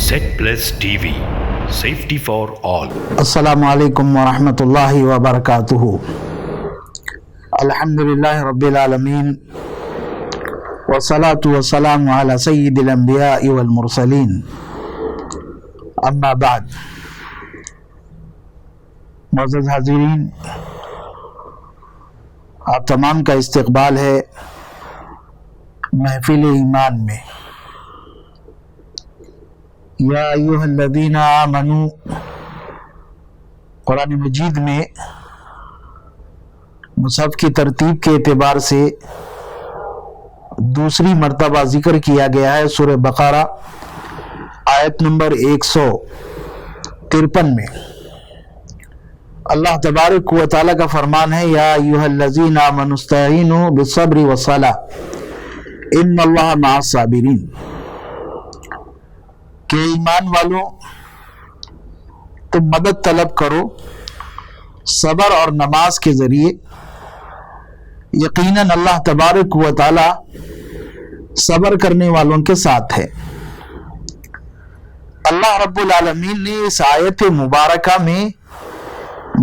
Set Plus TV, safety for all. السلام علیکم ورحمۃ اللہ وبرکاتہ. الحمدللہ رب العالمین والصلاة والسلام علی سید الانبیاء والمرسلین. اما بعد، معزز حاضرین، آپ تمام کا استقبال ہے محفل ایمان میں. یا ایھا الذین آمنوا قرآن مجید میں مصحف کی ترتیب کے اعتبار سے دوسری مرتبہ ذکر کیا گیا ہے سورہ بقرہ آیت نمبر 153 میں. اللہ تبارک و تعالیٰ کا فرمان ہے، یا ایھا الذین آمنوا استعینوا بالصبر والصلاۃ ان اللہ مع الصابرین، کہ ایمان والوں تم مدد طلب کرو صبر اور نماز کے ذریعے، یقیناً اللہ تبارک و تعالی صبر کرنے والوں کے ساتھ ہے. اللہ رب العالمین نے اس آیت مبارکہ میں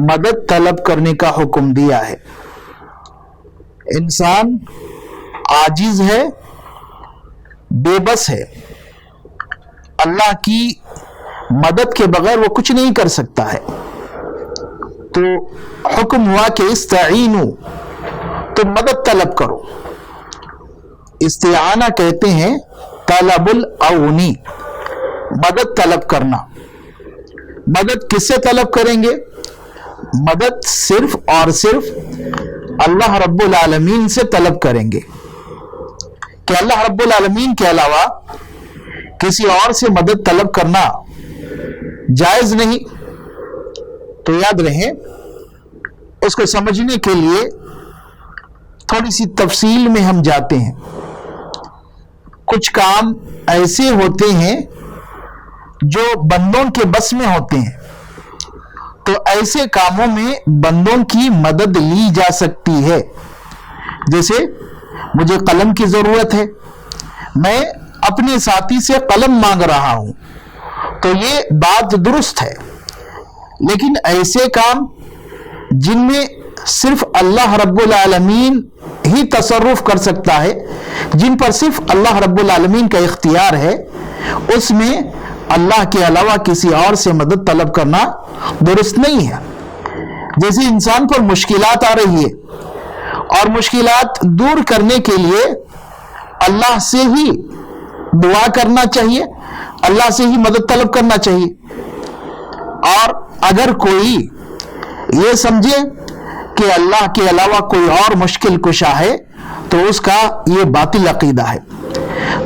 مدد طلب کرنے کا حکم دیا ہے. انسان عاجز ہے، بے بس ہے، اللہ کی مدد کے بغیر وہ کچھ نہیں کر سکتا ہے. تو حکم ہوا کہ استعینوا، تم مدد طلب کرو. استعانہ کہتے ہیں طلب العونی، مدد طلب کرنا. مدد کس سے طلب کریں گے؟ مدد صرف اور صرف اللہ رب العالمین سے طلب کریں گے، کہ اللہ رب العالمین کے علاوہ کسی اور سے مدد طلب کرنا جائز نہیں. تو یاد رہیں، اس کو سمجھنے کے لیے تھوڑی سی تفصیل میں ہم جاتے ہیں. کچھ کام ایسے ہوتے ہیں جو بندوں کے بس میں ہوتے ہیں، تو ایسے کاموں میں بندوں کی مدد لی جا سکتی ہے. جیسے مجھے قلم کی ضرورت ہے، میں اپنے ساتھی سے قلم مانگ رہا ہوں، تو یہ بات درست ہے. لیکن ایسے کام جن میں صرف اللہ رب العالمین ہی تصرف کر سکتا ہے، جن پر صرف اللہ رب العالمین کا اختیار ہے، اس میں اللہ کے علاوہ کسی اور سے مدد طلب کرنا درست نہیں ہے. جیسے انسان پر مشکلات آ رہی ہے اور مشکلات دور کرنے کے لیے اللہ سے ہی دعا کرنا چاہیے، اللہ سے ہی مدد طلب کرنا چاہیے. اور اگر کوئی یہ سمجھے کہ اللہ کے علاوہ کوئی اور مشکل کشا ہے، تو اس کا یہ باطل عقیدہ ہے.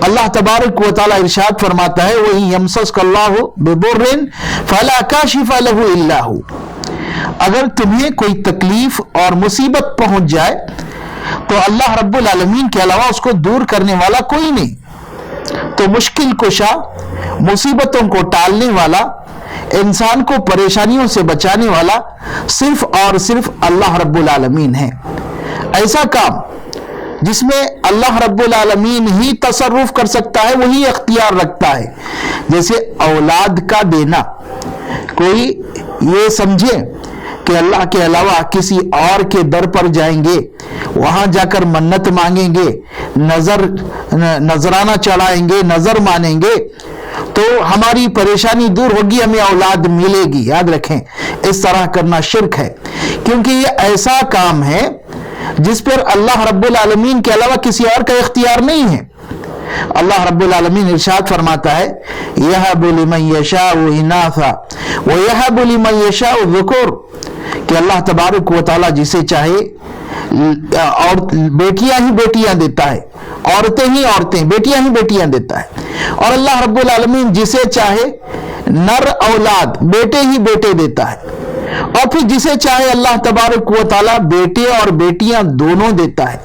اللہ تبارک و تعالی ارشاد فرماتا ہے، وَإِن يَمْسَسْكَ اللَّهُ بِضُرٍّ فَلَا كَاشِفَ لَهُ إِلَّا هُوَ، اگر تمہیں کوئی تکلیف اور مصیبت پہنچ جائے تو اللہ رب العالمین کے علاوہ اس کو دور کرنے والا کوئی نہیں. تو مشکل کشا، مصیبتوں کو ٹالنے والا، انسان کو پریشانیوں سے بچانے والا صرف اور صرف اللہ رب العالمین ہے. ایسا کام جس میں اللہ رب العالمین ہی تصرف کر سکتا ہے، وہی اختیار رکھتا ہے. جیسے اولاد کا دینا، کوئی یہ سمجھے کہ اللہ کے علاوہ کسی اور کے در پر جائیں گے، وہاں جا کر منت مانگیں گے، نذرانہ چڑھائیں گے، نظر مانیں گے تو ہماری پریشانی دور ہوگی، ہمیں اولاد ملے گی. یاد رکھیں، اس طرح کرنا شرک ہے، کیونکہ یہ ایسا کام ہے جس پر اللہ رب العالمین کے علاوہ کسی اور کا اختیار نہیں ہے. اللہ رب العالمین ارشاد فرماتا ہے، یَهَبُ لِمَن یَشَاءُ إِنَاثًا وَیَهَبُ لِمَن یَشَاءُ الذُّکُورَ، کہ اللہ تبارک و تعالی جسے چاہے اور بیٹیاں ہی بیٹیاں دیتا ہے، عورتیں ہی عورتیں، بیٹیاں ہی بیٹیاں دیتا ہے. اور اللہ رب العالمین جسے چاہے نر اولاد، بیٹے ہی بیٹے دیتا ہے. اور پھر جسے چاہے اللہ تبارک و تعالیٰ بیٹے اور بیٹیاں دونوں دیتا ہے.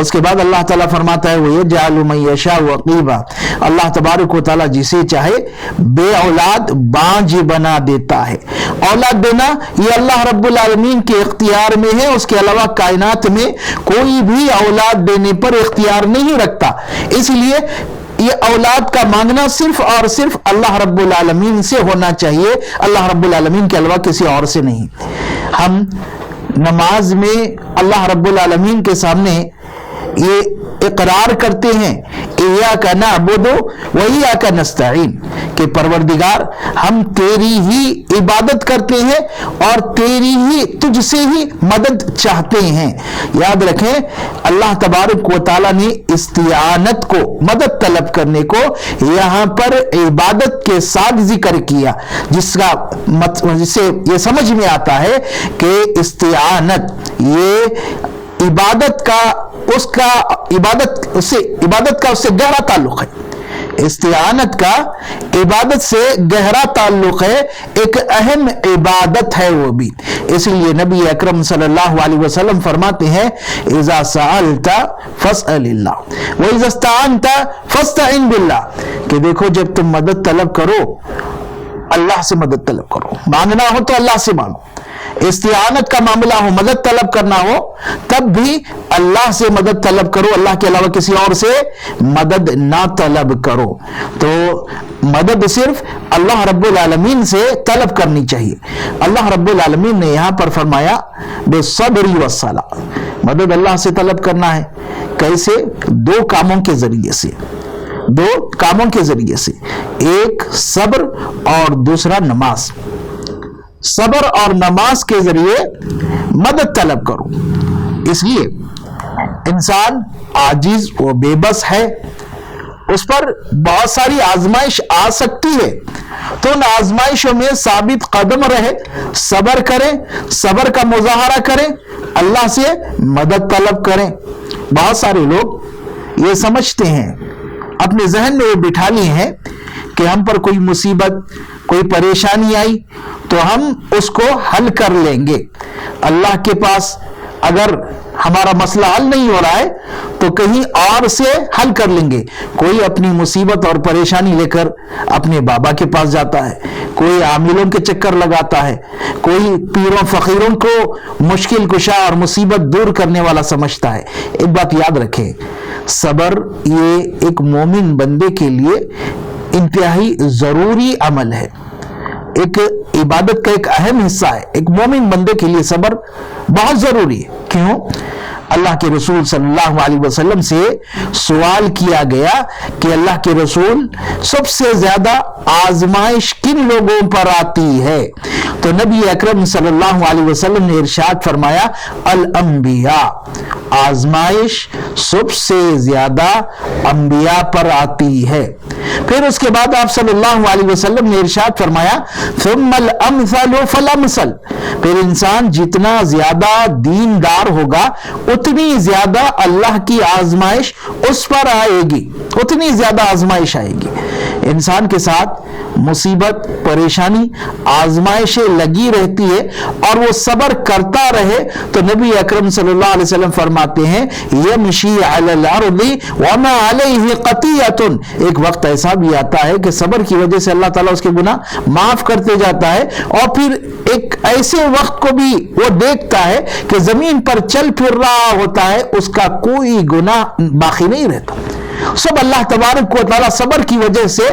اس کے بعد اللہ تعالیٰ فرماتا ہے، وَيَجْعَلُ مَن يَشَاءُ عَقِيمًا، اللہ تبارک و تعالیٰ جسے چاہے بے اولاد بانجھ بنا دیتا ہے. اولاد دینا یہ اللہ رب العالمین کے اختیار میں ہے، اس کے علاوہ کائنات میں کوئی بھی اولاد دینے پر اختیار نہیں رکھتا. اس لیے یہ اولاد کا مانگنا صرف اور صرف اللہ رب العالمین سے ہونا چاہیے، اللہ رب العالمین کے علاوہ کسی اور سے نہیں۔ ہم نماز میں اللہ رب العالمین کے سامنے یہ اقرار کرتے ہیں ایاک نعبد و ایاک نستعین کہ پروردگار ہم تیری ہی عبادت کرتے ہیں اور تجھ سے ہی مدد چاہتے ہیں۔ یاد رکھیں اللہ تبارک و تعالیٰ نے استعانت کو، مدد طلب کرنے کو یہاں پر عبادت کے ساتھ ذکر کیا، جس سے یہ سمجھ میں آتا ہے کہ استعانت یہ عبادت کا اس سے گہرا تعلق ہے، استعانت کا عبادت سے گہرا تعلق ہے، ایک اہم عبادت ہے وہ بھی۔ اس لیے نبی اکرم صلی اللہ علیہ وسلم فرماتے ہیں اذا سألت فاسأل اللہ واذا استعنت فاستعن باللہ، کہ دیکھو جب تم مدد طلب کرو اللہ سے مدد طلب کرو، مانگنا ہو تو اللہ سے مانگو، استعانت کا معاملہ ہو، مدد طلب کرنا ہو، تب بھی اللہ سے مدد طلب کرو، اللہ کے علاوہ کسی اور سے مدد نہ طلب کرو۔ تو مدد صرف اللہ رب العالمین سے طلب کرنی چاہیے۔ اللہ رب العالمین نے یہاں پر فرمایا بالصبر والصلاۃ، مدد اللہ سے طلب کرنا ہے، کیسے؟ دو کاموں کے ذریعے سے، ایک صبر اور دوسرا نماز۔ صبر اور نماز کے ذریعے مدد طلب کرو۔ اس لیے انسان عاجز و بے بس ہے، اس پر بہت ساری آزمائش آ سکتی ہے، تو ان آزمائشوں میں ثابت قدم رہے، صبر کریں، صبر کا مظاہرہ کریں، اللہ سے مدد طلب کریں۔ بہت سارے لوگ یہ سمجھتے ہیں، اپنے ذہن میں یہ بٹھا لیے ہیں کہ ہم پر کوئی مصیبت، کوئی پریشانی آئی تو ہم اس کو حل کر لیں گے، اللہ کے پاس اگر ہمارا مسئلہ حل نہیں ہو رہا ہے تو کہیں اور سے حل کر لیں گے۔ کوئی اپنی مصیبت اور پریشانی لے کر اپنے بابا کے پاس جاتا ہے، کوئی عاملوں کے چکر لگاتا ہے، کوئی پیروں فقیروں کو مشکل کشا اور مصیبت دور کرنے والا سمجھتا ہے۔ ایک بات یاد رکھیں، صبر یہ ایک مومن بندے کے لیے انتہائی ضروری عمل ہے، ایک عبادت کا ایک اہم حصہ ہے۔ ایک مومن بندے کے لیے صبر بہت ضروری ہے۔ کیوں؟ اللہ کے رسول صلی اللہ علیہ وسلم سے سوال کیا گیا کہ اللہ کے رسول سب سے زیادہ آزمائش کن لوگوں پر آتی ہے؟ تو نبی اکرم صلی اللہ علیہ وسلم نے ارشاد فرمایا الانبیاء، آزمائش سب سے زیادہ انبیاء پر آتی ہے۔ پھر اس کے بعد آپ صلی اللہ علیہ وسلم نے ارشاد فرمایا ثم الامثل فالامثل، پھر انسان جتنا زیادہ دیندار ہوگا اتنی زیادہ اللہ کی آزمائش اس پر آئے گی، اتنی زیادہ آزمائش آئے گی۔ انسان کے ساتھ مصیبت، پریشانی، آزمائشیں لگی رہتی ہے اور وہ صبر کرتا رہے تو نبی اکرم صلی اللہ علیہ وسلم فرماتے ہیں یمشی علی الارض وما علیہ قطیۃ، ایک وقت ایسا بھی آتا ہے کہ صبر کی وجہ سے اللہ تعالیٰ اس کے گناہ معاف کرتے جاتا ہے، اور پھر ایک ایسے وقت کو بھی وہ دیکھتا ہے کہ زمین پر چل پھر رہا ہوتا ہے، اس کا کوئی گناہ باقی نہیں رہتا، سب اللہ تبارک و تعالیٰ صبر کی وجہ سے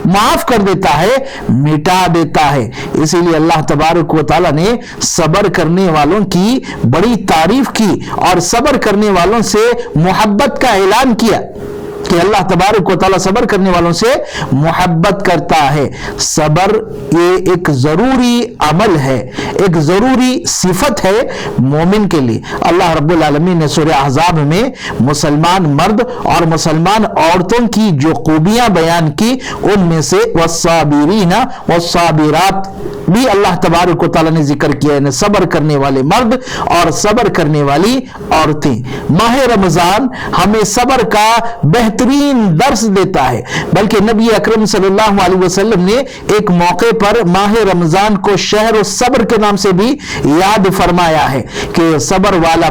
معاف کر دیتا ہے، مٹا دیتا ہے۔ اسی لیے اللہ تبارک و تعالیٰ نے صبر کرنے والوں کی بڑی تعریف کی اور صبر کرنے والوں سے محبت کا اعلان کیا کہ اللہ تبارک و تعالیٰ صبر کرنے والوں سے محبت کرتا ہے۔ صبر یہ ایک ضروری عمل ہے، ایک ضروری صفت ہے مومن کے لیے۔ اللہ رب العالمین نے سورہ احزاب میں مسلمان مرد اور مسلمان عورتوں کی جو خوبیاں بیان کی ان میں سے والصابرین والصابرات بھی اللہ تبارک و تعالیٰ نے ذکر کیا، یعنی صبر کرنے والے مرد اور صبر کرنے والی عورتیں۔ ماہ رمضان ہمیں صبر کا بہترین درس دیتا ہے، بلکہ نبی اکرم صلی اللہ علیہ وسلم نے ایک موقع پر ماہ رمضان کو شہر الصبر کے نام سے بھی یاد فرمایا ہے کہ صبر والا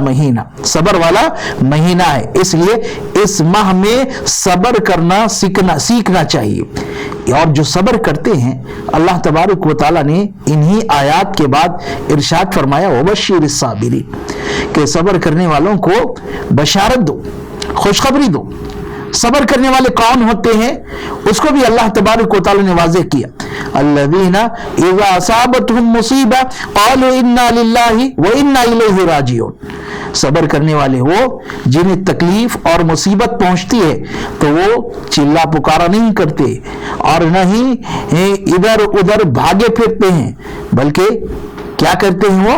مہینہ ہے، اس لیے اس ماہ میں صبر کرنا سیکھنا چاہیے۔ اور جو صبر کرتے ہیں اللہ تبارک و تعالیٰ نے انہی آیات کے بعد ارشاد فرمایا وبشر الصابرین، کہ صبر کرنے والوں کو بشارت دو، خوشخبری دو۔ صبر کرنے والے کون ہوتے ہیں اس کو بھی اللہ تبارک و تعالی نے واضح کیا. الذین اذا اصابتهم مصیبہ قالوا انا للہ وانا الیہ راجعون. صبر کرنے والے وہ جنہیں تکلیف اور مصیبت پہنچتی ہے تو وہ چلا پکارا نہیں کرتے اور نہ ہی ادھر ادھر بھاگے پھرتے ہیں، بلکہ کیا کرتے ہیں وہ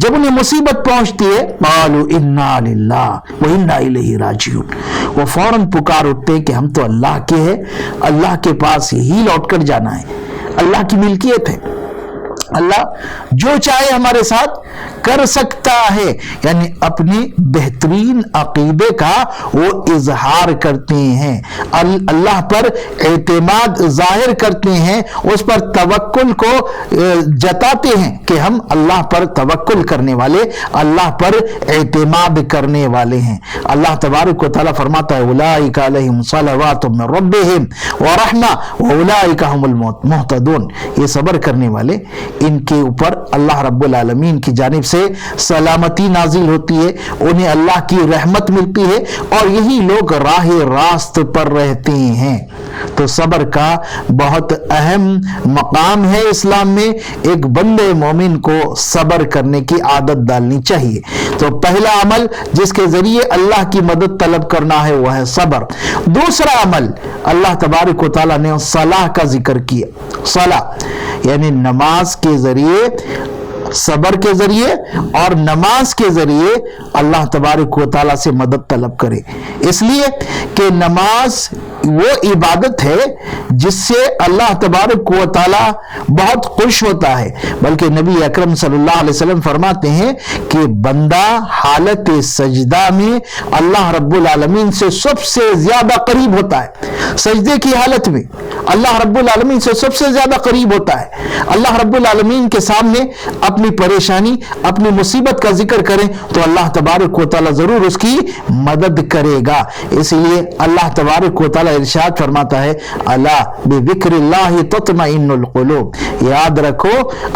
جب انہیں مصیبت پہنچتی ہے قالوا انا للہ وانا الیہ راجعون، وہ فوراً پکار اٹھتے ہیں کہ ہم تو اللہ کے ہیں، اللہ کے پاس ہی لوٹ کر جانا ہے، اللہ کی ملکیت ہے، اللہ جو چاہے ہمارے ساتھ کر سکتا ہے. یعنی اپنے بہترین عقیدے کا وہ اظہار کرتے ہیں، اللہ پر اعتماد ظاہر کرتے ہیں، اس پر توکل کو جتاتے ہیں کہ ہم اللہ پر توکل کرنے والے، اللہ پر اعتماد کرنے والے ہیں. اللہ تبارک و تعالیٰ فرماتا ہے اولئک علیہم صلوات من ربہم ورحمہ واولئک هم المہتدون. یہ صبر کرنے والے، ان کے اوپر اللہ رب العالمین کی جانب سے سلامتی نازل ہوتی ہے، انہیں اللہ کی رحمت ملتی ہے اور یہی لوگ راہ راست پر رہتے ہیں. تو صبر کا بہت اہم مقام ہے اسلام میں. ایک بندے مومن کو صبر کرنے کی عادت ڈالنی چاہیے. تو پہلا عمل جس کے ذریعے اللہ کی مدد طلب کرنا ہے وہ ہے صبر. دوسرا عمل اللہ تبارک و تعالیٰ نے صلاح کا ذکر کیا. صلاح یعنی نماز کے ذریعے، صبر کے ذریعے اور نماز کے ذریعے اللہ تبارک و تعالیٰ سے مدد طلب کرے، اس لیے کہ نماز وہ عبادت ہے جس سے اللہ تبارک و تعالیٰ بہت خوش ہوتا ہے. بلکہ نبی اکرم صلی اللہ علیہ وسلم فرماتے ہیں کہ بندہ حالت سجدہ میں اللہ رب العالمین سے سب سے زیادہ قریب ہوتا ہے. سجدے کی حالت میں اللہ رب العالمین سے سب سے زیادہ قریب ہوتا ہے. اللہ رب العالمین کے سامنے اپنی پریشانی، اپنی مصیبت کا ذکر کریں تو اللہ تبارک و تعالیٰ ضرور اس کی مدد کرے گا. اسی لیے اللہ تبارک و تعالیٰ ارشاد فرماتا ہے الا بذکر اللہ تطمئن القلوب. یاد رکھو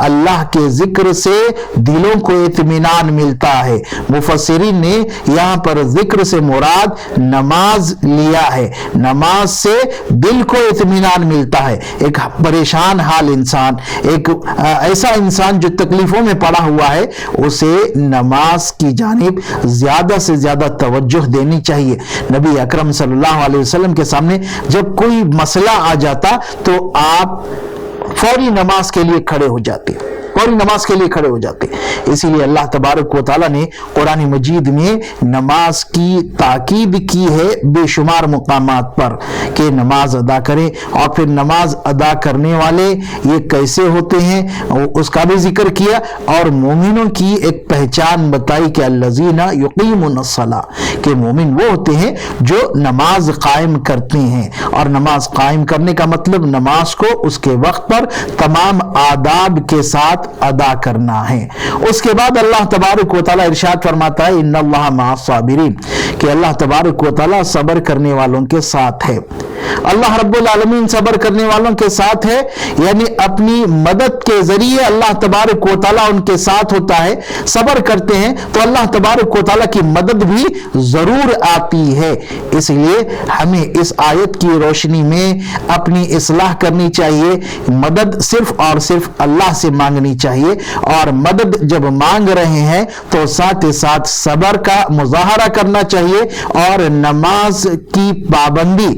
اللہ کے ذکر سے دلوں کو اطمینان ملتا ہے. مفسرین نے یہاں پر ذکر سے مراد نماز لیا ہے. نماز سے دل کو اطمینان ملتا ہے. ایک پریشان حال انسان، ایک ایسا انسان جو تکلیفوں میں پڑا ہوا ہے، اسے نماز کی جانب زیادہ سے زیادہ توجہ دینی چاہیے. نبی اکرم صلی اللہ علیہ وسلم کے سامنے جب کوئی مسئلہ آ جاتا تو آپ فوری نماز کے لیے کھڑے ہو جاتے، فوری نماز کے لیے کھڑے ہو جاتے. اسی لیے اللہ تبارک و تعالیٰ نے قرآن مجید میں نماز کی تاکید کی ہے بے شمار مقامات پر کہ نماز ادا کریں. اور پھر نماز ادا کرنے والے یہ کیسے ہوتے ہیں اس کا بھی ذکر کیا، اور مومنوں کی ایک پہچان بتائی کہ الذین یقیمون الصلاۃ، کہ مومن وہ ہوتے ہیں جو نماز قائم کرتے ہیں. اور نماز قائم کرنے کا مطلب نماز کو اس کے وقت پر تمام آداب کے ساتھ ادا کرنا ہے. اس کے بعد اللہ تبارک و تعالیٰ ارشاد فرماتا ہے ان اللہ مع الصابرین، کہ اللہ تبارک و تعالیٰ صبر کرنے والوں کے ساتھ ہے. اللہ رب العالمین صبر کرنے والوں کے ساتھ ہے، یعنی اپنی مدد کے ذریعے اللہ تبارک و تعالیٰ ان کے ساتھ ہوتا ہے. صبر کرتے ہیں تو اللہ تبارک و تعالیٰ کی مدد بھی ضرور آتی ہے. اس لیے ہمیں اس آیت کی روشنی میں اپنی اصلاح کرنی چاہیے. مدد صرف اور صرف اللہ سے مانگنی چاہیے، اور مدد جب مانگ رہے ہیں تو ساتھ ساتھ صبر کا مظاہرہ کرنا چاہیے، اور نماز کی پابندی،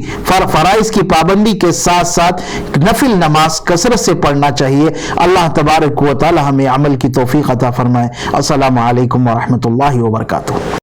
فرائض کی پابندی کے ساتھ ساتھ نفل نماز کثرت سے پڑھنا چاہیے. اللہ تبارک و تعالی ہمیں عمل کی توفیق عطا فرمائے. السلام علیکم ورحمۃ اللہ وبرکاتہ.